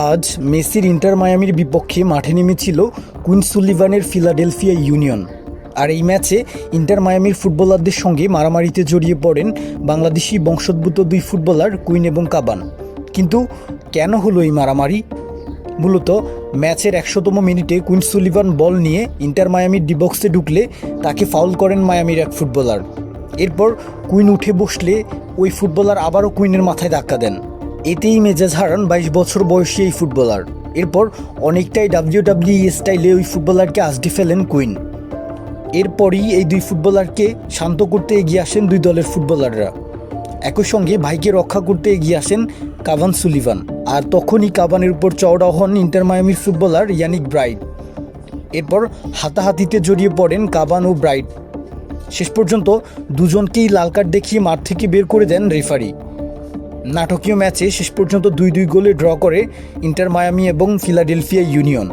আজ মেসির ইন্টার মায়ামির বিপক্ষে মাঠে নেমেছিল কুইন সুলিভানের ফিলাডেলফিয়া ইউনিয়ন। আর এই ম্যাচে ইন্টার মায়ামির ফুটবলারদের সঙ্গে মারামারিতে জড়িয়ে পড়েন বাংলাদেশি বংশোদ্ভূত দুই ফুটবলার কুইন এবং কাবান। কিন্তু কেন হলো এই মারামারি? মূলত ম্যাচের ১০০তম মিনিটে কুইন সুলিভান বল নিয়ে ইন্টার মায়ামির ডি বক্সে ঢুকলে তাকে ফাউল করেন মায়ামির এক ফুটবলার। এরপর কুইন উঠে বসলে ওই ফুটবলার আবারও কুইনের মাথায় ধাক্কা দেন। এতেই মেজাজ হারান ২২ বছর বয়সী এই ফুটবলার। এরপর অনেকটাই WWE স্টাইলে ওই ফুটবলারকে আছড়ে ফেলেন কুইন। এরপরই এই দুই ফুটবলারকে শান্ত করতে এগিয়ে আসেন দুই দলের ফুটবলাররা। একই সঙ্গে ভাইকে রক্ষা করতে এগিয়ে আসেন কাভান সুলিভান। আর তখনই কাভানের উপর চওড়া হন ইন্টার মায়ামির ফুটবলার ইয়ানিক ব্রাইট। এরপর হাতাহাতিতে জড়িয়ে পড়েন কাভান ও ব্রাইট। শেষ পর্যন্ত দুজনকেই লাল কার্ড দেখিয়ে মাঠ থেকে বের করে দেন রেফারি। নাটকীয় ম্যাচে শেষ পর্যন্ত ২-২ গোলে ড্র করে ইন্টার মায়ামি এবং ফিলাডেলফিয়া ইউনিয়ন।